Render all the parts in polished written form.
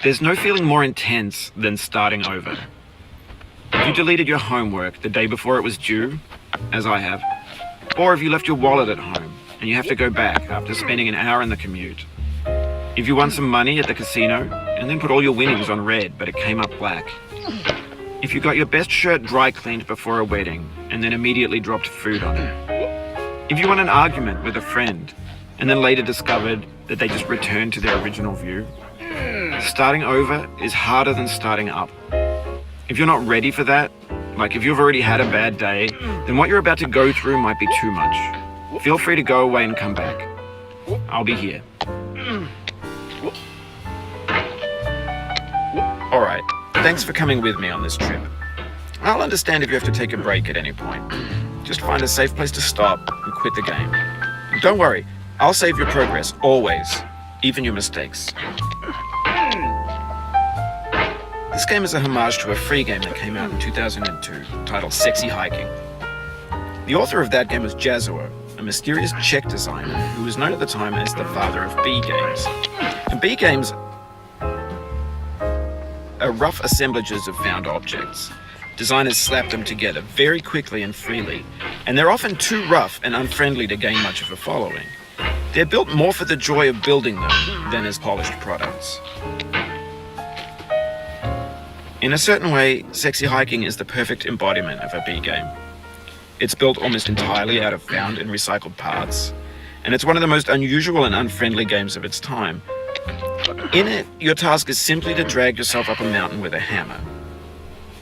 There's no feeling more intense than starting over. If you deleted your homework the day before it was due, as I have, or if you left your wallet at home and you have to go back after spending an hour in the commute. If you won some money at the casino and then put all your winnings on red but it came up black. If you got your best shirt dry cleaned before a wedding and then immediately dropped food on it. If you won an argument with a friend and then later discovered that they just returned to their original view. Starting over is harder than starting up. If you're not ready for that, like if you've already had a bad day, then what you're about to go through might be too much. Feel free to go away and come back. I'll be here. Alright, thanks for coming with me on this trip. I'll understand if you have to take a break at any point. Just find a safe place to stop and quit the game. And don't worry, I'll save your progress, always, even your mistakes. This game is a homage to a free game that came out in 2002, titled Sexy Hiking. The author of that game was Jazzuo, a mysterious Czech designer who was known at the time as the father of B games. And B games are rough assemblages of found objects. Designers slap them together very quickly and freely, and they're often too rough and unfriendly to gain much of a following. They're built more for the joy of building them than as polished products. In a certain way, Sexy Hiking is the perfect embodiment of a B game. It's built almost entirely out of found and recycled parts, and it's one of the most unusual and unfriendly games of its time. In it, your task is simply to drag yourself up a mountain with a hammer.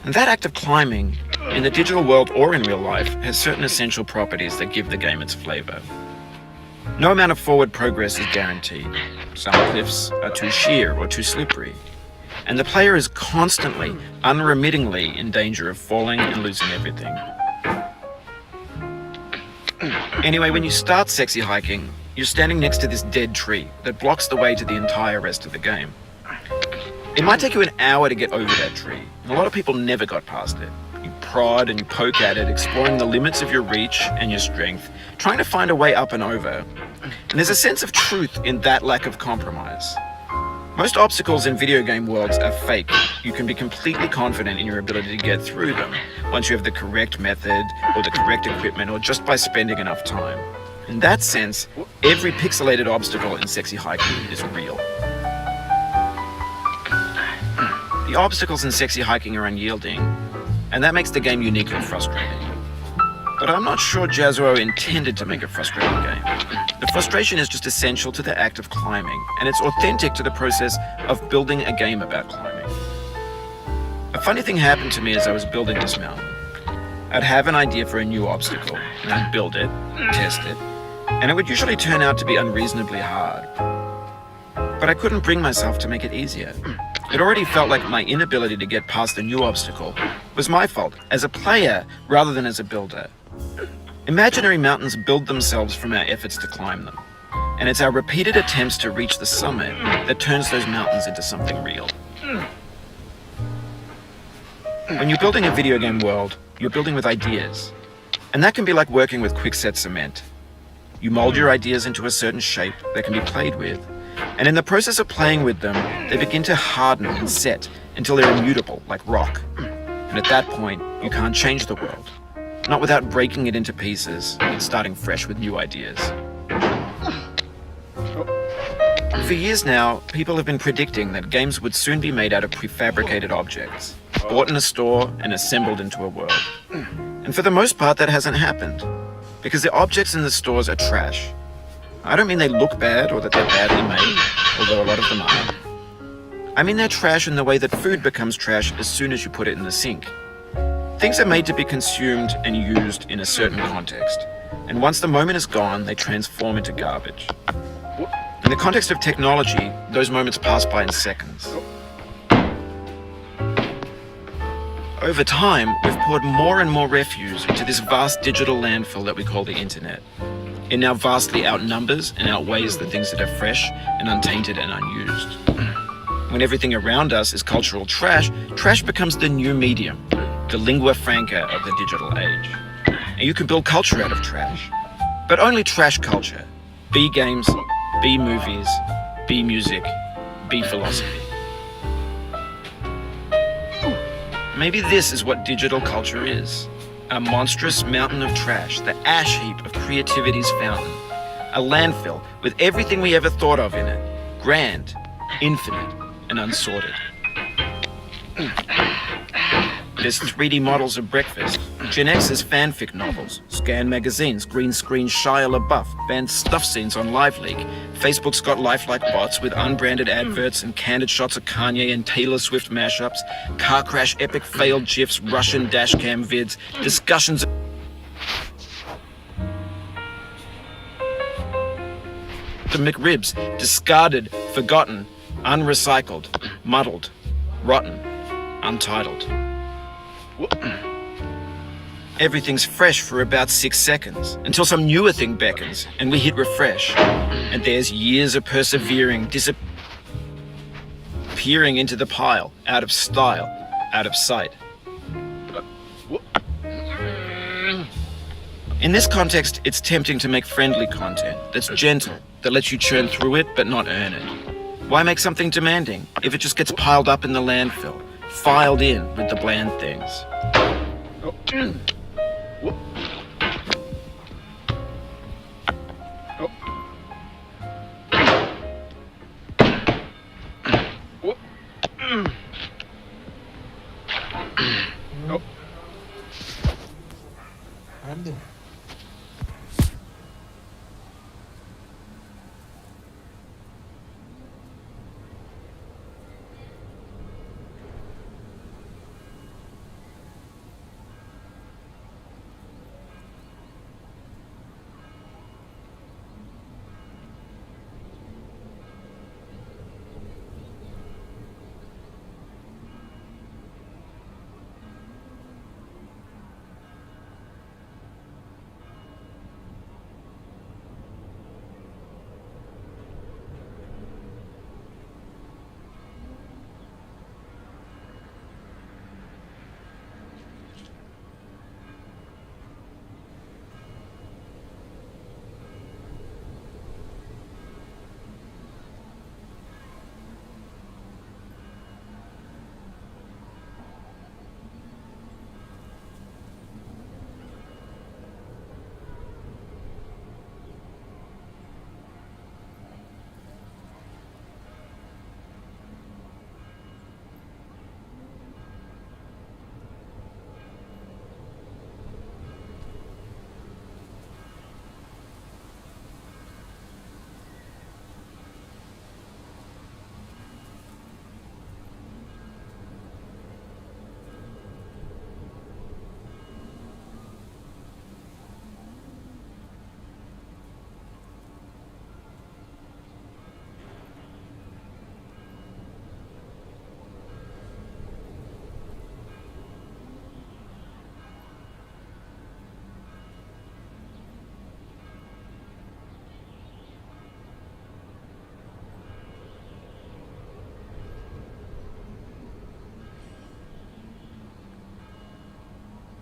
And that act of climbing, in the digital world or in real life, has certain essential properties that give the game its flavor. No amount of forward progress is guaranteed. Some cliffs are too sheer or too slippery. And the player is constantly, unremittingly in danger of falling and losing everything. Anyway, when you start Sexy Hiking, you're standing next to this dead tree that blocks the way to the entire rest of the game. It might take you an hour to get over that tree, and a lot of people never got past it. You prod and you poke at it, exploring the limits of your reach and your strength, trying to find a way up and over. And there's a sense of truth in that lack of compromise. Most obstacles in video game worlds are fake. You can be completely confident in your ability to get through them once you have the correct method or the correct equipment or just by spending enough time. In that sense, every pixelated obstacle in Sexy Hiking is real. The obstacles in Sexy Hiking are unyielding, and that makes the game uniquely frustrating. But I'm not sure Jazzuo intended to make a frustrating game. The frustration is just essential to the act of climbing, and it's authentic to the process of building a game about climbing. A funny thing happened to me as I was building this mountain. I'd have an idea for a new obstacle, and I'd build it, test it, and it would usually turn out to be unreasonably hard. But I couldn't bring myself to make it easier. It already felt like my inability to get past the new obstacle was my fault, as a player rather than as a builder. Imaginary mountains build themselves from our efforts to climb them, and it's our repeated attempts to reach the summit that turns those mountains into something real. When you're building a video game world, you're building with ideas, and that can be like working with quickset cement. You mold your ideas into a certain shape that can be played with, and in the process of playing with them, they begin to harden and set until they're immutable, like rock. And at that point, you can't change the world. Not without breaking it into pieces and starting fresh with new ideas. For years now, people have been predicting that games would soon be made out of prefabricated objects, bought in a store and assembled into a world. And for the most part, that hasn't happened, because the objects in the stores are trash. I don't mean they look bad or that they're badly made, although a lot of them are. I mean they're trash in the way that food becomes trash as soon as you put it in the sink. Things are made to be consumed and used in a certain context, and once the moment is gone, they transform into garbage. In the context of technology, those moments pass by in seconds. Over time, we've poured more and more refuse into this vast digital landfill that we call the internet. It now vastly outnumbers and outweighs the things that are fresh and untainted and unused. When everything around us is cultural trash, trash becomes the new medium, the lingua franca of the digital age. And you can build culture out of trash, but only trash culture. B games, B movies, B music, be philosophy. Maybe this is what digital culture is. A monstrous mountain of trash, the ash heap of creativity's fountain. A landfill with everything we ever thought of in it. Grand, infinite, and unsorted. There's 3D models of breakfast, Gen X's fanfic novels, Scan magazines, green screen Shia LaBeouf, banned stuff scenes on LiveLeak. Facebook's got lifelike bots with unbranded adverts and candid shots of Kanye and Taylor Swift mashups, car crash epic failed GIFs, Russian dashcam vids, discussions. The McRibs, discarded, forgotten, unrecycled, muddled, rotten, untitled. Everything's fresh for about 6 seconds, until some newer thing beckons, and we hit refresh. And there's years of persevering, disappearing into the pile, out of style, out of sight. In this context, it's tempting to make friendly content that's gentle, that lets you churn through it but not earn it. Why make something demanding if it just gets piled up in the landfill, filed in with the bland things?